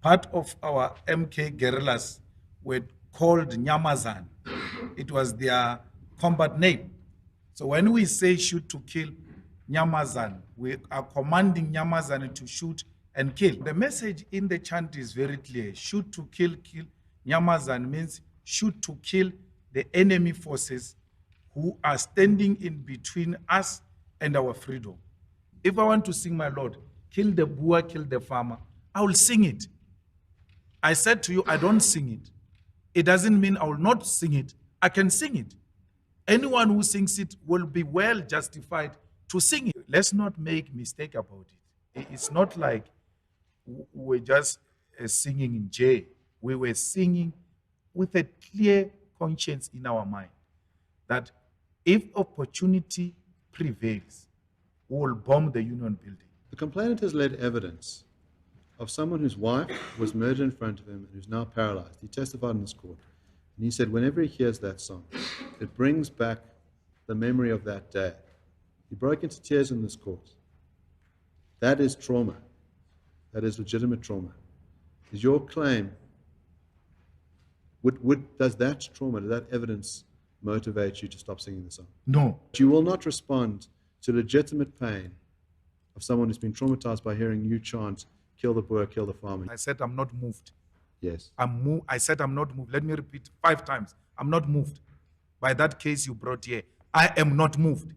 Part of our MK guerrillas were called Nyamazan. It was their combat name. So when we say shoot to kill Nyamazan, we are commanding Nyamazan to shoot and kill. The message in the chant is very clear. Shoot to kill, kill. Nyamazan means shoot to kill the enemy forces who are standing in between us and our freedom. If I want to sing my Lord, kill the Boer, kill the farmer, I will sing it. I said to you, I don't sing it. It doesn't mean I will not sing it. I can sing it. Anyone who sings it will be well justified to sing it. Let's not make mistake about it. It's not like we're just singing in jail. We were singing with a clear conscience in our mind that if opportunity prevails, we will bomb the Union building. The complainant has led evidence of someone whose wife was murdered in front of him and who's now paralyzed. He testified in this court. And he said whenever he hears that song, it brings back the memory of that day. He broke into tears in this court. That is trauma. That is legitimate trauma. Is your claim, does that trauma, does that evidence motivate you to stop singing the song? No. You will not respond to legitimate pain of someone who's been traumatized by hearing you chant, kill the Boer, kill the farmer. I said I'm not moved. Yes. I said I'm not moved. Let me repeat 5 times. I'm not moved by that case you brought here. I am not moved.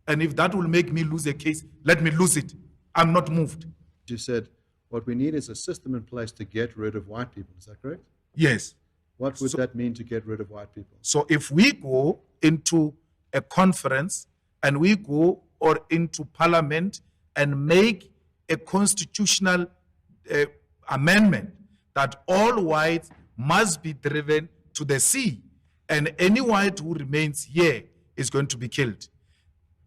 And if that will make me lose a case, let me lose it. I'm not moved. You said what we need is a system in place to get rid of white people. Is that correct? Yes. What would that mean to get rid of white people? So if we go into a conference and we go or into parliament and make a constitutional amendment that all whites must be driven to the sea and any white who remains here is going to be killed,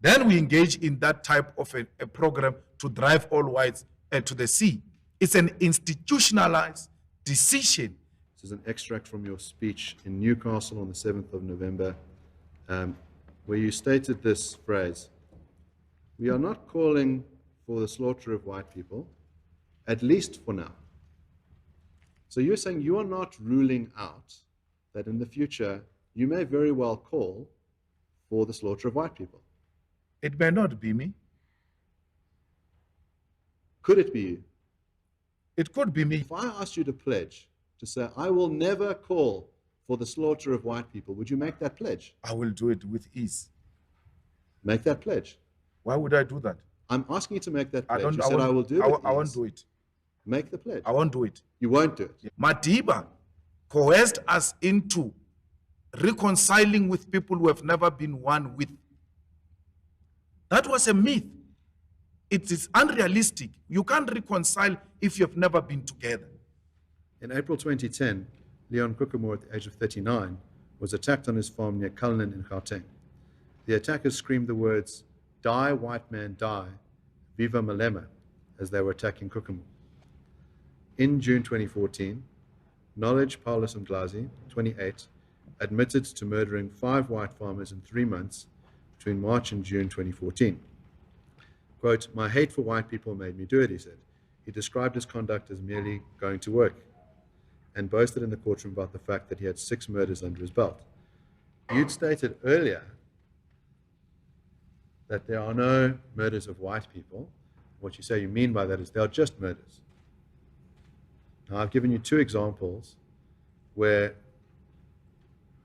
then we engage in that type of a program to drive all whites to the sea. It's an institutionalized decision. This is an extract from your speech in Newcastle on the 7th of November, where you stated this phrase: "We are not calling for the slaughter of white people, at least for now." So you're saying you are not ruling out that in the future you may very well call for the slaughter of white people. It may not be me. Could it be you? It could be me. If I asked you to pledge to say, I will never call for the slaughter of white people, would you make that pledge? I will do it with ease. Make that pledge. Why would I do that? I'm asking you to make that pledge. I You said I will do it. I won't do it. Make the pledge. I won't do it. You won't do it. Madiba coerced us into reconciling with people who have never been one with. That was a myth. It is unrealistic. You can't reconcile if you have never been together. In April 2010, Leon Kokomor, at the age of 39, was attacked on his farm near Cullinan in Gauteng. The attackers screamed the words, "Die, white man, die, Viva Malema," as they were attacking Kokomor. In June 2014, Knowledge Paulus Mdlazi, 28, admitted to murdering 5 white farmers in 3 months between March and June 2014. Quote, "My hate for white people made me do it," he said. He described his conduct as merely going to work and boasted in the courtroom about the fact that he had 6 murders under his belt. You'd stated earlier that there are no murders of white people. What you say you mean by that is they are just murders. Now, I've given you 2 examples where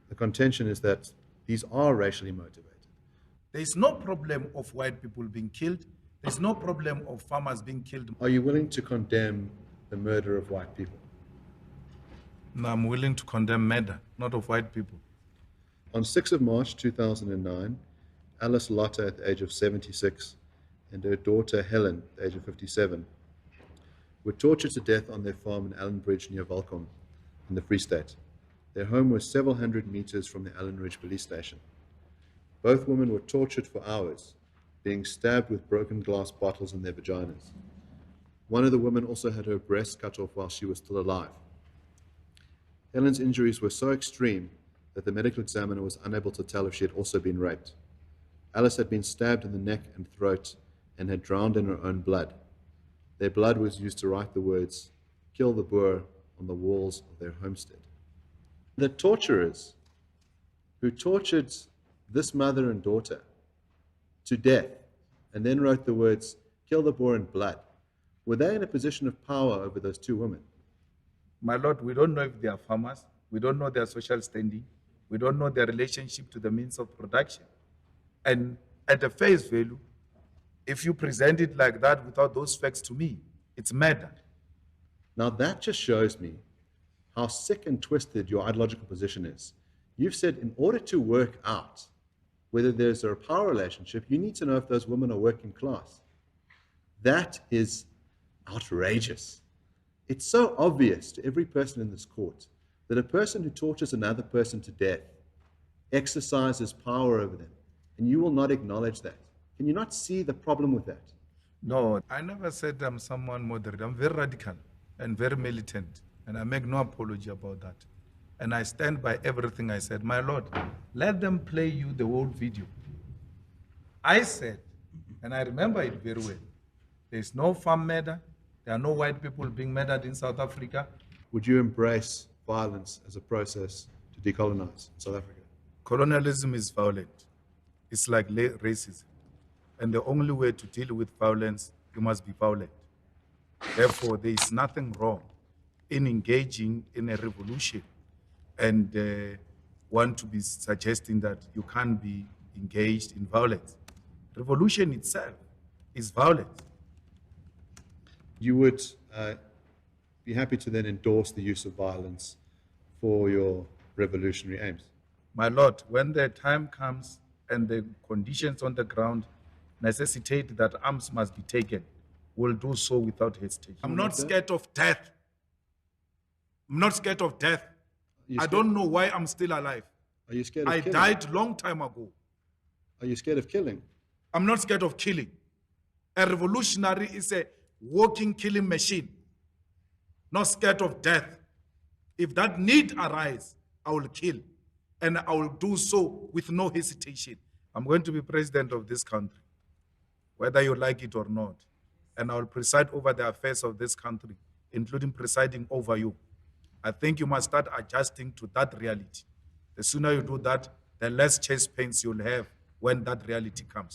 the contention is that these are racially motivated. There is no problem of white people being killed. There's no problem of farmers being killed. Are you willing to condemn the murder of white people? No, I'm willing to condemn murder, not of white people. On 6th of March 2009, Alice Lotta, at the age of 76, and her daughter Helen, at the age of 57, were tortured to death on their farm in Allen Bridge near Volcom in the Free State. Their home was several hundred meters from the Allen Ridge police station. Both women were tortured for hours, being stabbed with broken glass bottles in their vaginas. One of the women also had her breast cut off while she was still alive. Helen's injuries were so extreme that the medical examiner was unable to tell if she had also been raped. Alice had been stabbed in the neck and throat and had drowned in her own blood. Their blood was used to write the words, kill the Boer on the walls of their homestead. The torturers who tortured this mother and daughter to death and then wrote the words, kill the Boer in blood, were they in a position of power over those two women? My Lord, we don't know if they are farmers. We don't know their social standing. We don't know their relationship to the means of production. And at the face value, if you present it like that without those facts to me, it's murder. Now that just shows me how sick and twisted your ideological position is. You've said in order to work out whether there's a power relationship, you need to know if those women are working class. That is outrageous. It's so obvious to every person in this court that a person who tortures another person to death exercises power over them, and you will not acknowledge that. Can you not see the problem with that? No, I never said I'm someone moderate. I'm very radical and very militant, and I make no apology about that. And I stand by everything I said. My Lord, let them play you the whole video. I said, and I remember it very well, there's no farm murder. There are no white people being murdered in South Africa. Would you embrace violence as a process to decolonize South Africa? Colonialism is violent. It's like racism. And the only way to deal with violence, you must be violent. Therefore, there is nothing wrong in engaging in a revolution and want to be suggesting that you can't be engaged in violence. Revolution itself is violence. You would be happy to then endorse the use of violence for your revolutionary aims? My Lord, when the time comes and the conditions on the ground necessitate that arms must be taken, we'll do so without hesitation. I'm not scared of death. I'm not scared of death. I don't know why I'm still alive. Are you scared of killing? I died long time ago. Are you scared of killing? I'm not scared of killing. A revolutionary is a walking killing machine. Not scared of death. If that need arise, I will kill. And I will do so with no hesitation. I'm going to be president of this country, whether you like it or not. And I will preside over the affairs of this country, including presiding over you. I think you must start adjusting to that reality. The sooner you do that, the less chest pains you'll have when that reality comes.